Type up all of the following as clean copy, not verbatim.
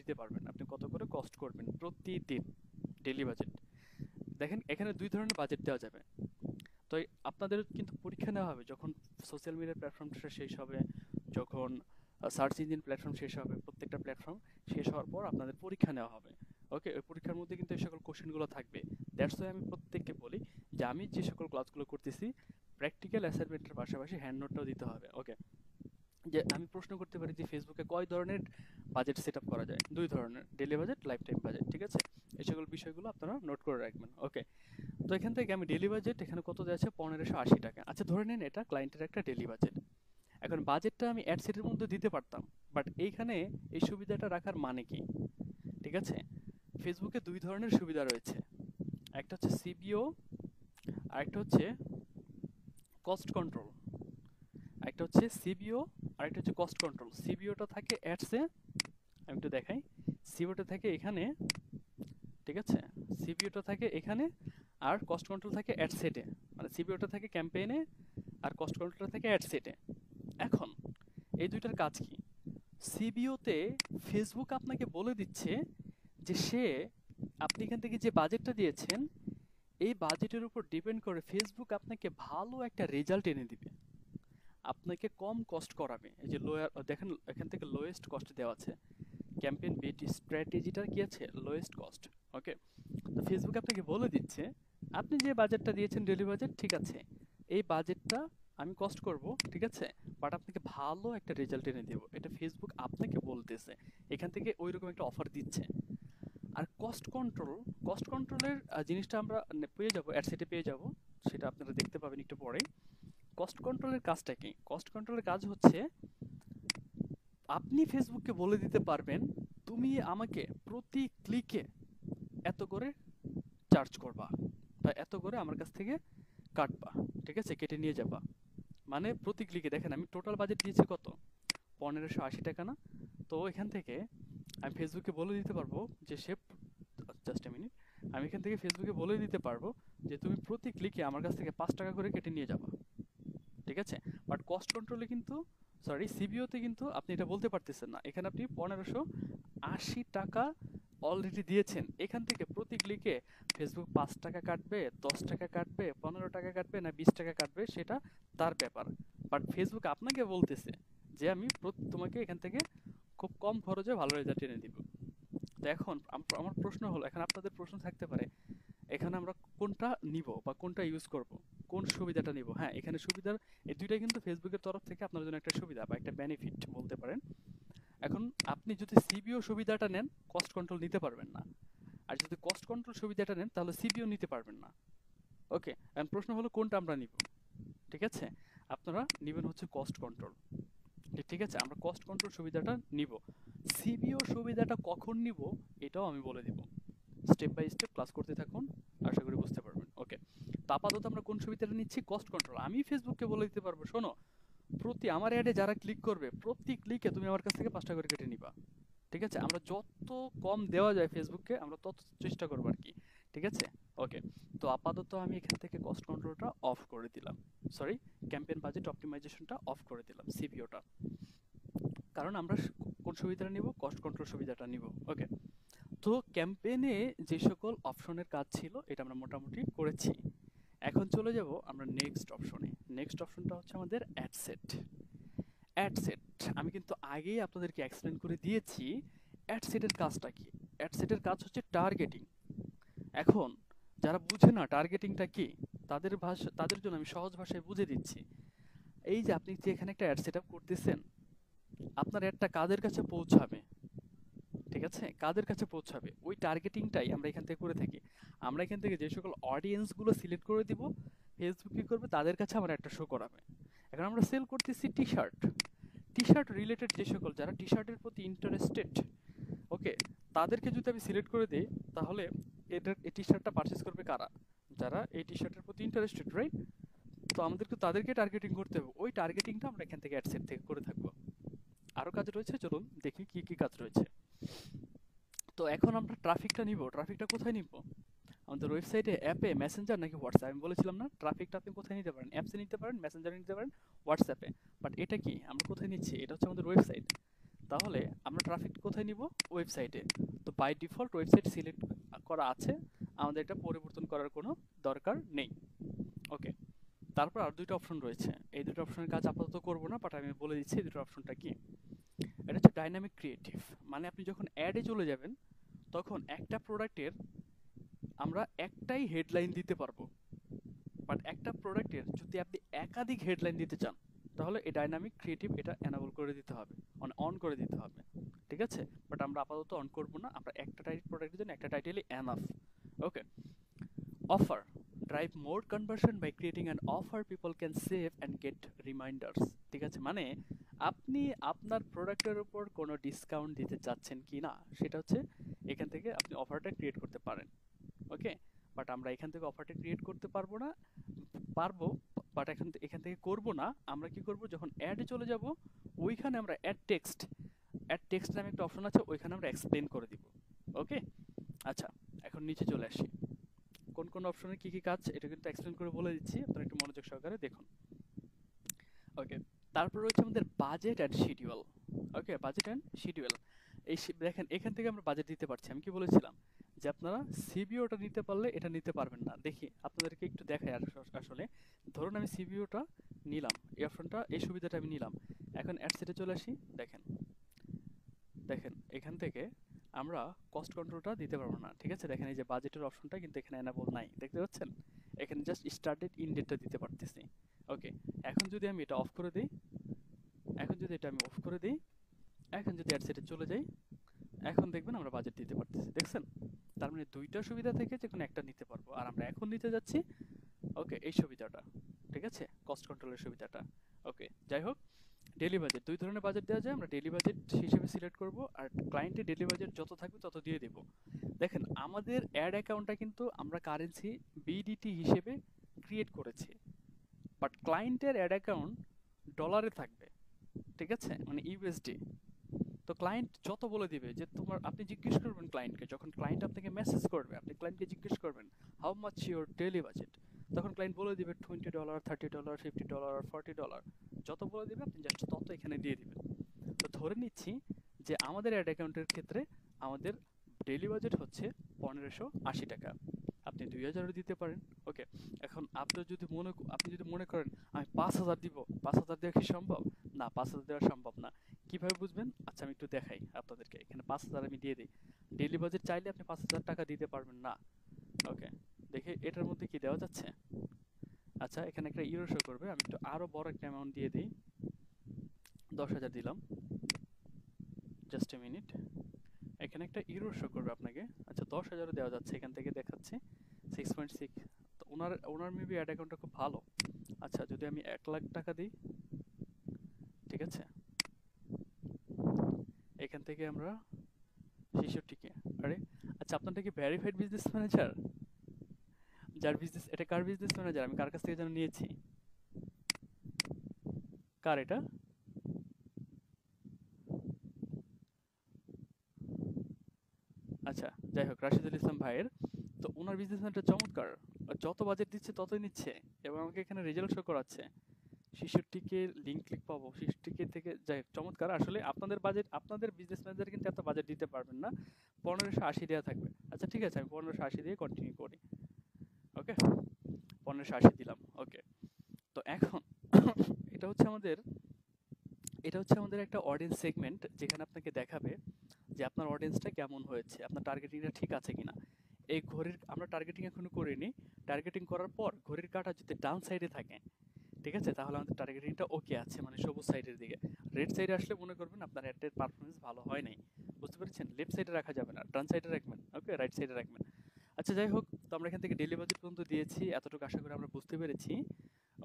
দিতে পারবেন, আপনি কত করে কস্ট করবেন প্রতিদিন, ডেইলি বাজেট। দেখেন এখানে দুই ধরনের বাজেট দেওয়া যাবে। তো আপনাদের কিন্তু পরীক্ষা নেওয়া হবে যখন সোশ্যাল মিডিয়া প্ল্যাটফর্মটা শেষ হবে, যখন সার্চ ইঞ্জিন প্ল্যাটফর্ম শেষ হবে, প্রত্যেকটা প্ল্যাটফর্ম শেষ হওয়ার পর আপনাদের পরীক্ষা নেওয়া হবে। ওকে, ওই পরীক্ষার মধ্যে কিন্তু এই সকল কোশ্চেনগুলো থাকবে। দ্যাটস ওয়াই আমি প্রত্যেককে বলি যে আমি যে সকল ক্লাসগুলো করতেছি প্র্যাকটিক্যাল অ্যাসাইনমেন্টের পাশাপাশি হ্যান্ড নোটটাও দিতে হবে। ওকে, যে আমি প্রশ্ন করতে পারি যে ফেসবুকে কয় ধরনের বাজেট সেট আপ করা যায়, দুই ধরনের, daily budget, life time budget. ঠিক আছে, এই সকল বিষয়গুলো আপনারা নোট করে রাখবেন। ওকে, তো এখান থেকে আমি ডেইলি বাজেট এখানে কত যাচ্ছে, 1580 টাকা। আচ্ছা ধরে নিন এটা ক্লায়েন্টের একটা ডেইলি বাজেট। এখন বাজেটটা আমি অ্যাড সেটের মধ্যে দিতে পারতাম, বাট এইখানে এই সুবিধাটা রাখার মানে কি? ঠিক আছে, ফেসবুকে দুই ধরনের সুবিধা রয়েছে, একটা হচ্ছে সিবিও, আর একটা হচ্ছে কস্ট কন্ট্রোল। একটা হচ্ছে সিবিও আর একটা হচ্ছে কস্ট কন্ট্রোল। সিবিওটা থাকে অ্যাডসে, আমি একটু দেখাই, সিবিওটা থাকে এখানে, ঠিক আছে, সিবিওটা থাকে এখানে, আর কস্ট কন্ট্রোল থাকে অ্যাড সেটে। মানে সিবিওটা থাকে ক্যাম্পেইনে আর কস্ট কন্ট্রোলটা থাকে অ্যাড সেটে। এখন এই দুইটার কাজ কি? সিবিওতে ফেসবুক আপনাকে বলে দিচ্ছে যে আপনি এখান থেকে যে বাজেটটা দিয়েছেন এই বাজেটের উপর ডিপেন্ড করে ফেসবুক আপনাকে ভালো একটা রেজাল্ট এনে দিবে, আপনাকে কম কস্ট করাবে। এই যে লোয়ার দেখেন এখান থেকে লোয়েস্ট কস্ট দেওয়া আছে, ক্যাম্পেইন বিট স্ট্র্যাটেজিটা কি আছে, লোয়েস্ট কস্ট। ওকে, তো ফেসবুক আপনাকে বলে দিচ্ছে আপনি যে বাজেটটা দিয়েছেন ডেলি বাজেট, ঠিক আছে, এই বাজেটটা আমি কস্ট করব, ঠিক আছে, বাট আপনাকে ভালো একটা রেজাল্ট এনে দেবো, এটা ফেসবুক আপনাকে বলতেছে, এখান থেকে ওই রকম একটা অফার দিচ্ছে। আর কস্ট কন্ট্রোলের জিনিসটা আমরা পেয়ে যাবো, অ্যাডসেটে পেয়ে যাব, সেটা আপনারা দেখতে পাবেন একটু পরেই। কস্ট কন্ট্রোলের কাজটা কি? কস্ট কন্ট্রোলের কাজ হচ্ছে আপনি ফেসবুককে বলে দিতে পারবেন তুমি আমাকে প্রতি ক্লিকে এত করে চার্জ করবা, বা এত করে আমার কাছ থেকে কাটবা, ঠিক আছে, কেটে নিয়ে যাবা। মানে প্রতি ক্লিকে দেখেন আমি টোটাল বাজেট দিয়েছি কত, 1580 টাকা না? তো এখান থেকে আমি ফেসবুকে বলে দিতে পারবো যে জাস্ট এ মিনিট, আমি এখান থেকে ফেসবুকে বলে দিতে পারবো যে তুমি প্রতি ক্লিকে আমার কাছ থেকে 5 টাকা করে কেটে নিয়ে যাবা, ঠিক আছে। বাট কস্ট কন্ট্রোলে কিন্তু, সরি সিবিওতে কিন্তু আপনি এটা বলতে পারতেছেন না। এখানে আপনি 1580 টাকা অলরেডি দিয়েছেন, এখান থেকে প্রতি ক্লিকে ফেসবুক 5 টাকা কাটবে, 10 টাকা কাটবে, 15 টাকা কাটবে, না 20 টাকা কাটবে, সেটা তার ব্যাপার। বাট ফেসবুক আপনাকে বলতেছে যে আমি তোমাকে এখান থেকে খুব কম খরচে ভালো রেজাল্ট এনে দিব। তো এখন আমার প্রশ্ন হলো, এখন আপনাদের প্রশ্ন থাকতে পারে এখানে আমরা কোনটা নিব বা কোনটা ইউজ করব, কোন সুবিধাটা নিব? হ্যাঁ, এখানে সুবিধার এই দুইটাই কিন্তু ফেসবুকের তরফ থেকে আপনার জন্য একটা সুবিধা বা একটা বেনিফিট বলতে পারেন। এখন আপনি যদি সিবিও সুবিধাটা নেন কস্ট কন্ট্রোল নিতে পারবেন না, আর যদি কস্ট কন্ট্রোল সুবিধাটা নেন তাহলে সিবিও নিতে পারবেন না। ওকে, এখন প্রশ্ন হলো কোনটা আমরা নিব? ঠিক আছে, আপনারা নেবেন হচ্ছে কস্ট কন্ট্রোল। ঠিক আছে, আমরা কস্ট কন্ট্রোল সুবিধাটা নিব। সিবিও সুবিধাটা কখন নিব এটাও আমি বলে দিব। স্টেপ বাই স্টেপ ক্লাস করতে থাকুন, আশা করি বুঝতে পারবেন। ওকে, তো আপাতত আমরা কোন সুবিধাটা নিচ্ছি, কস্ট কন্ট্রোল। আমি ফেসবুককে বলে দিতে পারবো শোনো, প্রতি আমার অ্যাডে যারা ক্লিক করবে প্রতি ক্লিকে তুমি আমার কাছ থেকে 5 টাকা করে কেটে নিবা। ঠিক আছে, আমরা যত কম দেওয়া যায় ফেসবুককে আমরা তত চেষ্টা করবো আর কি। ঠিক আছে, ওকে, তো আপাতত আমি এখান থেকে কস্ট কন্ট্রোলটা অফ করে দিলাম, সরি, ক্যাম্পেইন বাজেট অপটিমাইজেশনটা অফ করে দিলাম, সিপিওটা, কারণ আমরা কোন সুবিধাটা নিব, কস্ট কন্ট্রোল সুবিধাটা নিব। ওকে, তো ক্যাম্পেইনে যে সকল অপশনের কাজ ছিল এটা আমরা মোটামুটি করেছি। এখন চলে যাব আমরা নেক্সট অপশনে। নেক্সট অপশনটা হচ্ছে আমাদের অ্যাডসেট। অ্যাডসেট আমি কিন্তু আগেই আপনাদেরকে এক্সপ্লেন করে দিয়েছি অ্যাডসেটের কাজটা কি। অ্যাডসেটের কাজ হচ্ছে টার্গেটিং। এখন যারা বুঝে না টার্গেটিংটা কি, তাদের জন্য আমি সহজ ভাষায় বুঝে দিচ্ছি। এই যে আপনি যে এখানে একটা অ্যাড সেট আপ করতেছেন, আপনার অ্যাডটা কাদের কাছে পৌঁছাবে, ঠিক আছে, কাদের কাছে পৌঁছাবে ওই টার্গেটিংটাই আমরা এখান থেকে করে থাকি। আমরা এখান থেকে যে সকল অডিয়েন্সগুলো সিলেক্ট করে দিব, ফেসবুক কি করবে, তাদের কাছে আমার একটা শো করাবে। এখন আমরা সেল করতেছি T shirt, T shirt related যে সকল যারা টি শার্টের প্রতি ইন্টারেস্টেড, ওকে, তাদেরকে যদি আমি সিলেক্ট করে দিই তাহলে এই টি শার্টটা পারচেস করবে কারা, যারা এই টি শার্টের প্রতি ইন্টারেস্টেড, রাইট? তো আমাদেরকে তাদেরকে টার্গেটিং করতে হবে, ওই টার্গেটিংটা আমরা এখান থেকে অ্যাডসেট থেকে করে থাকবো। আরো কাজ রয়েছে, চলুন দেখি কি কি কাজ রয়েছে। তো এখন আমরা ট্রাফিকটা নিব, ট্রাফিকটা কোথায় নিব? আমাদের ওয়েবসাইটে, অ্যাপে, মেসেঞ্জার নাকি হোয়াটসঅ্যাপ? আমি বলেছিলাম না ট্রাফিকটা আপনি কোথায় নিতে পারেন, অ্যাপসে নিতে পারেন, মেসেঞ্জারে নিতে পারেন, হোয়াটসঅ্যাপে। বাট এটা কি আমরা কোথায় নিচ্ছি, এটা হচ্ছে আমাদের ওয়েবসাইট। তাহলে আমরা ট্রাফিক কোথায় নিব? ওয়েবসাইটে। তো বাই ডিফল্ট ওয়েবসাইট সিলেক্ট করা আছে, আমাদের এটা পরিবর্তন করার কোনো দরকার নেই। ওকে, তারপর আর দুইটা অপশন রয়েছে, এই দুটো অপশনের কাজ আপাতত করব না, বাট আমি বলে দিচ্ছি এই দুটো অপশনটা কি। এটা হচ্ছে ডাইনামিক ক্রিয়েটিভ, মানে আপনি যখন অ্যাডে চলে যাবেন তখন একটা প্রোডাক্টের আমরা একটাই হেডলাইন দিতে পারবো, বাট একটা প্রোডাক্টের যদি আপনি একাধিক হেডলাইন দিতে চান তাহলে এই ডাইনামিক ক্রিয়েটিভ এটা এনাবল করে দিতে হবে, মানে অন করে দিতে হবে, ঠিক আছে? বাট আমরা আপাতত অন করব না, আমরা একটা প্রোডাক্টের জন্য একটা টাইটেলই enough. Okay, offer drive more conversion by creating an offer people can save and get reminders. ঠিক আছে, মানে আপনি আপনার প্রোডাক্টের উপর কোনো ডিসকাউন্ট দিতে চাচ্ছেন কি না সেটা হচ্ছে এখান থেকে আপনি অফারটা ক্রিয়েট করতে পারেন। ওকে, বাট আমরা এখান থেকে অফারটা ক্রিয়েট করতে পারবো না, পারবো, বাট এখান থেকে করব না। আমরা কি করব, যখন অ্যাডে চলে যাব ওইখানে আমরা অ্যাড টেক্সট নামে একটা অপশন আছে, ওইখানে আমরা এক্সপ্লেন করে দিব। ওকে, আচ্ছা, এখন নিচে চলে আসি, কোন কোন অপশনের কি কি কাজ এটা কিন্তু এক্সপ্লেন করে বলে দিচ্ছি, আপনারা একটু মনোযোগ সহকারে দেখুন। ওকে, তারপর রয়েছে আমাদের budget and schedule. Okay, budget and schedule, দেখেন এখান থেকে আমরা বাজেট দিতে পারছি। আমি কি বলেছিলাম যে আপনারা সিবিওটা নিতে পারলে এটা নিতে পারবেন না। দেখি আপনাদেরকে একটু দেখাই। আসলে ধরুন আমি সিবিওটা নিলাম, এই অপশনটা, এই সুবিধাটা আমি নিলাম। এখন অ্যাড সেটে চলে আসি, দেখেন দেখেন এখান থেকে আমরা কস্ট কন্ট্রোলটা দিতে পারবো না। ঠিক আছে, দেখেন এই যে বাজেটের অপশনটা কিন্তু এখানে এনাবল নাই, দেখতে পাচ্ছেন? এখানে জাস্ট স্টার্টেড ইনডেটটা দিতে পারতেছি। ওকে, এখন যদি আমি এটা অফ করে দিই, এখন যদি এটা আমি অফ করে দিই, এখন যদি অ্যাড সেটে চলে যাই, এখন দেখবেন আমরা বাজেট দিতে পারতেছি, দেখছেন? তার মানে দুইটা সুবিধা থেকে যে কোনো একটা নিতে পারবো, আর আমরা এখন নিতে যাচ্ছি ওকে এই সুবিধাটা, ঠিক আছে, কস্ট কন্ট্রোলের সুবিধাটা। ওকে, যাই হোক, ডেইলি বাজেট, দুই ধরনের বাজেট দেওয়া যায়, আমরা ডেইলি বাজেট হিসেবে সিলেক্ট করব, আর ক্লায়েন্টের ডেইলি বাজেট যত থাকবে তত দিয়ে দেব। দেখেন আমাদের অ্যাড অ্যাকাউন্টটা কিন্তু আমরা কারেন্সি বিডিটি হিসেবে ক্রিয়েট করেছি, বাট ক্লায়েন্টের অ্যাড অ্যাকাউন্ট ডলারে থাকবে, ঠিক আছে, মানে ইউএসডি। তো ক্লায়েন্ট যত বলে দিবে যে তোমার, আপনি জিজ্ঞেস করবেন ক্লায়েন্টকে, যখন ক্লায়েন্ট আপনাকে মেসেজ করবে আপনি ক্লায়েন্টকে জিজ্ঞেস করবেন how much your daily budget, তখন ক্লায়েন্ট বলে দিবে $20, $30, $50, $40, যত বলে দিবে আপনি জাস্ট তত এখানে দিয়ে দিবেন। তো ধরে নিচ্ছি যে আমাদের অ্যাড অ্যাকাউন্টের ক্ষেত্রে আমাদের ডেইলি বাজেট হচ্ছে 1580 টাকা, আপনি 2000 দিতে পারেন। ওকে, এখন আপনি যদি মনে করেন আমি 5000 দিব, 5000 দেওয়া কি সম্ভব? না, 5000 দেওয়া সম্ভব না। কিভাবে বুঝবেন? আচ্ছা আমি একটু দেখাই আপনাদেরকে, এখানে 5000 আমি দিয়ে দিই। ডেইলি বাজেট চাইলে আপনি 5000 টাকা দিতে পারবেন না। ওকে, দেখে এটার মধ্যে কি দেওয়া যাচ্ছে। আচ্ছা, এখানে একটা ইউরো শো করবে, আমি একটু আরো বড় একটা অ্যামাউন্ট দিয়ে দিই, 10,000 দিলাম, জাস্ট এ মিনিট, এখানে একটা ইউরো শো করবে আপনাকে। আচ্ছা, 10,000 দেওয়া যাচ্ছে, এখান থেকে দেখাচ্ছে 6.6। তো ওনার মেবি অ্যাড অ্যাকাউন্টটা খুব ভালো। আচ্ছা, যদি আমি 1,00,000 টাকা দিই, ঠিক আছে, এখান থেকে আমরা 66 আরে আচ্ছা, আপনারটা কি ভেরিফাইড বিজনেস ম্যানেজার? যার বিজনেস, এটা কার বিজনেস ম্যানেজার? আমি কার কাছ থেকে যেন নিয়েছি, কার এটা? আচ্ছা, যাই হোক, রাশিদুল ইসলাম ভাইয়ের। তো ওনার বিজনেস ম্যানেজার চমৎকার, যত বাজেট দিচ্ছে ততই নিচ্ছে, এবং আমাকে এখানে রেজাল্ট শো করাচ্ছে 66 লিঙ্ক ক্লিক পাবো 66 থেকে। যাই হোক, চমৎকার। আসলে আপনাদের বাজেট, আপনাদের বিজনেস ম্যানেজার কিন্তু এত বাজেট দিতে পারবেন না, 1580 দেওয়া থাকবে। আচ্ছা ঠিক আছে, আমি 1580 দিয়ে কন্টিনিউ করি। ওকে, 1580 দিলাম। ওকে, তো এখন এটা হচ্ছে আমাদের এটা হচ্ছে আমাদের একটা অডিয়েন্স সেগমেন্ট, যেখানে আপনাকে দেখাবে যে আপনার অডিয়েন্সটা কেমন হয়েছে, আপনার টার্গেটিংটা ঠিক আছে কিনা। এই ঘড়ির আমরা টার্গেটিং এখনো করিনি, টার্গেটিং করার পর ঘড়ির কাঁটা যদি ডাউন সাইডে থাকে, ঠিক আছে, তাহলে আমাদের টার্গেটিংটা ওকে আছে, মানে সবুজ সাইডের দিকে। রেড সাইডে আসলে মনে করবেন আপনার অ্যাডের পারফরমেন্স ভালো হয় নাই, বুঝতে পেরেছেন? লেফট সাইডে রাখা যাবে না, ডান সাইডে রাখবেন, ওকে, রাইট সাইডে রাখবেন। আচ্ছা যাই হোক, তো আমরা এখান থেকে ডেলি বাজেট পর্যন্ত দিয়েছি, এতটুকু আশা করি আমরা বুঝতে পেরেছি।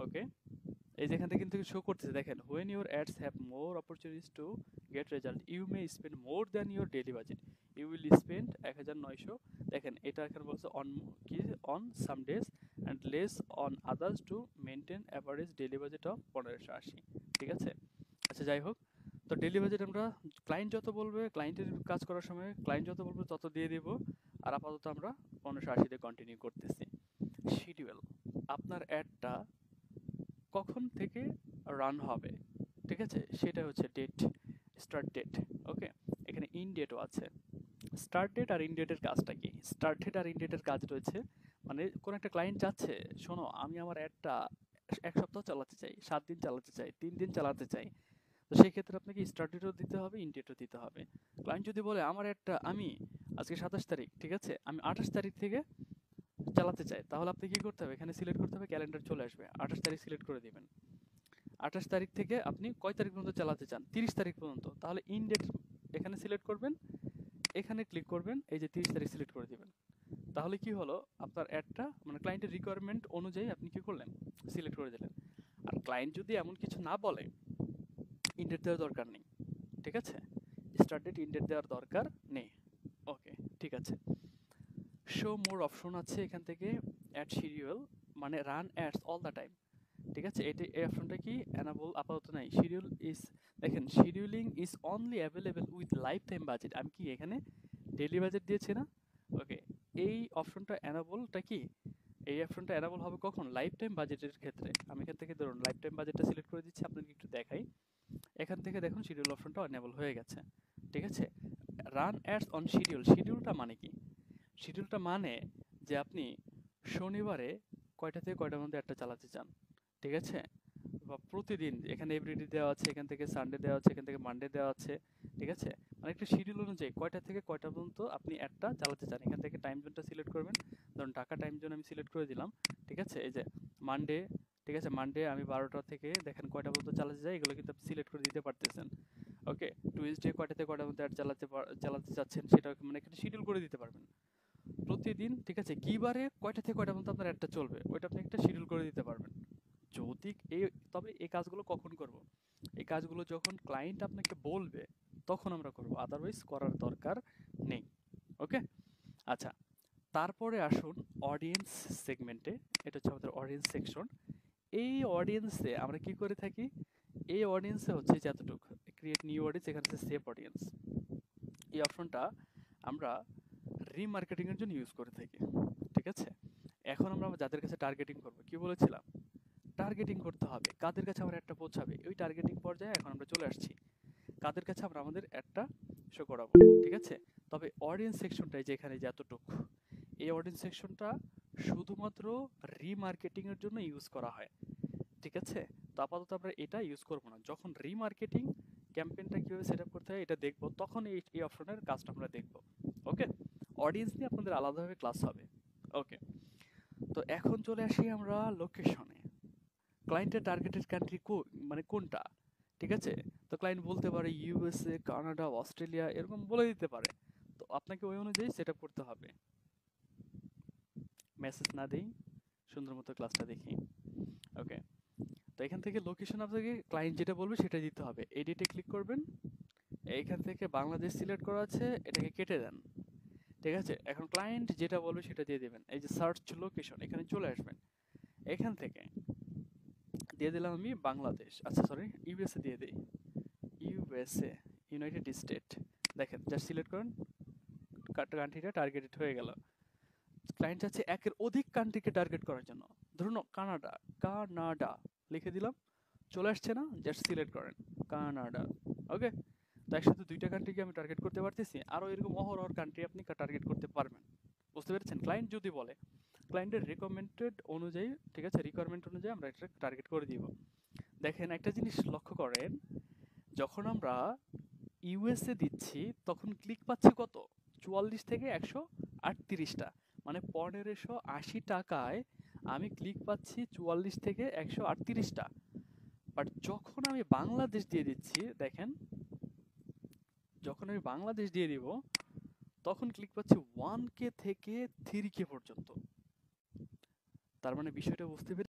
ওকে, এই যে এখান থেকে কিন্তু শো করতেছে, দেখেন, when your ads have more opportunities to get result you may spend more than your daily budget, you will spend 1900। দেখেন এটা এখানে বলছে অন কি, on some days and less on others to maintain average daily budget of 1580। ঠিক আছে, আচ্ছা যাই হোক, তো ডেলি বাজেট আমরা ক্লায়েন্ট যত বলবে, ক্লায়েন্টের কাজ করার সময় ক্লায়েন্ট যত বলবে তত দিয়ে দিব, আর আপাতত আমরা 1580 দিয়ে কন্টিনিউ করতেছি। শিডিউল, আপনার অ্যাডটা কখন থেকে রান হবে, ঠিক আছে, সেটা হচ্ছে ডেট। Start date. ওকে, এখানে ইন ডেটও আছে। স্টার্ট ডেট আর ইন ডেটের কাজটা কি? স্টার্ট ডেট আর ইন ডেটের কাজ রয়েছে, মানে কোন একটা ক্লায়েন্ট চাচ্ছে, শোনো আমি আমার অ্যাডটা 1 সপ্তাহ চালাতে চাই, 7 দিন চালাতে চাই, 3 দিন চালাতে চাই। তো সেই ক্ষেত্রে আপনাকে স্টার্ট ডেটও দিতে হবে, ইন ডেটও দিতে হবে। ক্লায়েন্ট যদি বলে আমার অ্যাডটা আমি আজকে 27 তারিখ, ঠিক আছে, আমি 28 তারিখ থেকে চালাতে চাই, তাহলে আপনি কি করতে হবে? এখানে সিলেক্ট করতে হবে, ক্যালেন্ডার চলে আসবে, 28 তারিখ সিলেক্ট করে দিবেন। 28 তারিখ থেকে আপনি কয় তারিখ পর্যন্ত চালাতে চান? 30 তারিখ পর্যন্ত। তাহলে ইন ডেট এখানে সিলেক্ট করবেন, এখানে ক্লিক করবেন, এই যে 30 তারিখ সিলেক্ট করে দিবেন। তাহলে কি হলো, আপনার অ্যাডটা মানে ক্লায়েন্টের রিকোয়ারমেন্ট অনুযায়ী আপনি কি করলেন? সিলেক্ট করে দিলেন। আর ক্লায়েন্ট যদি এমন কিছু না বলে, ইন ডেট দেওয়ার দরকার নেই, ঠিক আছে? স্টার্ট ডেট, ইন ডেট দেওয়ার দরকার নেই। ওকে, ঠিক আছে। শো মোর অপশন আছে এখান থেকে, অ্যাড শিডিউল মানে run ads all the time, ঠিক আছে? এই অপশনটা কি এনাবল আপাতত নাই। শিডিউল ইজ, দেখেন scheduling is only available with life time budget, আমি কি এখানে ডেইলি বাজেট দিয়েছি না? ওকে, এই অপশনটা এনাবলটা কি, এই অপশনটা এনাবল হবে কখন? লাইফ টাইম বাজেটের ক্ষেত্রে। আমি এখান থেকে ধরুন লাইফ টাইম বাজেটটা সিলেক্ট করে দিচ্ছি, আপনাকে একটু দেখাই। এখান থেকে দেখুন শিডিউল অপশনটা এনেবল হয়ে গেছে, ঠিক আছে? রান অ্যাডস অন শিডিউল, শিডিউলটা মানে কি? শিডিউলটা মানে যে আপনি শনিবারে কয়টা থেকে কয়টার মধ্যে একটা চালাতে চান, ঠিক আছে? বা প্রতিদিন, এখানে এভরিডে দেওয়া আছে, এখান থেকে সানডে দেওয়া আছে, এখান থেকে মানডে দেওয়া আছে, ঠিক আছে? মানে একটা শিডিউল অনুযায়ী কয়টা থেকে কয়টা পর্যন্ত আপনি একটা চালাতে চান। এখান থেকে টাইম জোনটা সিলেক্ট করবেন, ধরুন ঢাকা টাইম জোন আমি সিলেক্ট করে দিলাম, ঠিক আছে? এই যে মানডে, ঠিক আছে, মানডে আমি 12টা থেকে দেখেন কয়টা পর্যন্ত চালাতে চাই, এগুলো কিন্তু আপনি সিলেক্ট করে দিতে পারতেছেন। ওকে, টুইসডে কয়টা থেকে কয়টার মধ্যে চালাতে চাচ্ছেন, সেটা মানে এখানে শিডিউল করে দিতে পারবেন প্রতিদিন, ঠিক আছে? কি বারে কয়টা থেকে কয়টা পর্যন্ত আপনার অ্যাডটা চলবে, ওইটা আপনি একটা শিডিউল করে দিতে পারবেন। যদি এই, তবে এই কাজগুলো কখন করব? এই কাজগুলো যখন ক্লায়েন্ট আপনাকে বলবে তখন আমরা করব, আদারওয়াইজ করার দরকার নেই। ওকে, আচ্ছা, তারপরে আসুন অডিয়েন্স সেগমেন্টে। এটা হচ্ছে আমাদের অডিয়েন্স সেকশন। এই অডিয়েন্সে আমরা কি করে থাকি? এই অডিয়েন্সে হচ্ছে যতটুকু ক্রিয়েট নিউ অডিয়েন্স, এখানে হচ্ছে সেভ অডিয়েন্স। এই অপশনটা আমরা রিমার্কেটিং এর জন্য ইউজ করে থাকি, ঠিক আছে? এখন আমরা যাদের কাছে টার্গেটিং করব, কি বলেছিলাম? টার্গেটিং করতে হবে, কাদের কাছে আমার একটা পৌঁছাবে, ওই টার্গেটিং পর্যায়ে এখন আমরা চলে আসছি। কাদের কাছে আমরা আমাদের একটা শো করাবো, ঠিক আছে? তবে অডিয়েন্স সেকশনটাই যে এখানে যে এতটুকু, এই অডিয়েন্স সেকশনটা শুধুমাত্র রিমার্কেটিং এর জন্য ইউজ করা হয়, ঠিক আছে? তো আপাতত আমরা এটা ইউজ করব না। যখন রিমার্কেটিং ক্যাম্পেইনটা কিভাবে সেট আপ করতে হয় এটা দেখব, তখন এই অপশনের কাজটা আমরা দেখব। ওকে, অডিয়েন্স নিয়ে আপনাদের আলাদাভাবে ক্লাস হবে। ওকে, তো এখন চলে আসি আমরা লোকেশনে। ক্লায়েন্টের টার্গেটেড কান্ট্রি মানে কোনটা, ঠিক আছে? তো ক্লায়েন্ট বলতে পারে ইউএসএ, কানাডা, অস্ট্রেলিয়া, এরকম বলে দিতে পারে। তো আপনাকে ওই অনুযায়ী সেট আপ করতে হবে। মেসেজ না দেই, সুন্দর মতো ক্লাসটা দেখি। ওকে, তো এখান থেকে লোকেশন আপনাকে ক্লায়েন্ট যেটা বলবে সেটা দিতে হবে। এডিটে ক্লিক করবেন, এইখান থেকে বাংলাদেশ সিলেক্ট করা আছে, এটাকে কেটে দেন, ঠিক আছে? এখন ক্লায়েন্ট যেটা বলবে সেটা দিয়ে দেবেন। এই যে সার্চ লোকেশন, এখানে চলে আসবেন। এখান থেকে দিয়ে দিলাম আমি বাংলাদেশ, আচ্ছা সরি ইউএসএ দিয়ে দিই, ইউএসএ, ইউনাইটেড স্টেট। দেখেন জাস্ট সিলেক্ট করেন, কান্ট্রিটা টার্গেটেড হয়ে গেল। ক্লায়েন্ট চাচ্ছে একের অধিক কান্ট্রিকে টার্গেট করার জন্য, ধরুন কানাডা, কানাডা লিখে দিলাম, চলে আসছে না? জাস্ট সিলেক্ট করেন কানাডা। ওকে, তো একসাথে 2টা কান্ট্রিকে আমি টার্গেট করতে পারতেছি, আরও এরকম অহরহ কান্ট্রি আপনি টার্গেট করতে পারবেন। বুঝতে পেরেছেন? ক্লায়েন্ট যদি বলে, ক্লায়েন্টের রিকমেন্ডেড অনুযায়ী, ঠিক আছে, রিকোয়ারমেন্ট অনুযায়ী আমরা এটা টার্গেট করে দিব। দেখেন একটা জিনিস লক্ষ্য করেন, যখন আমরা ইউএসএ দিচ্ছি তখন ক্লিক পাচ্ছি কত? 44 থেকে 138টা, মানে 1580 টাকায় আমি ক্লিক পাচ্ছি 44 থেকে 138টা। বাট যখন আমি বাংলাদেশ দিয়ে দিচ্ছি, দেখেন যখন আমি বাংলাদেশ দিয়ে দিব তখন ক্লিক পাচ্ছি 1K থেকে 3K পর্যন্ত। তার মানে বিষয়টা বুঝতে পেরেছেন?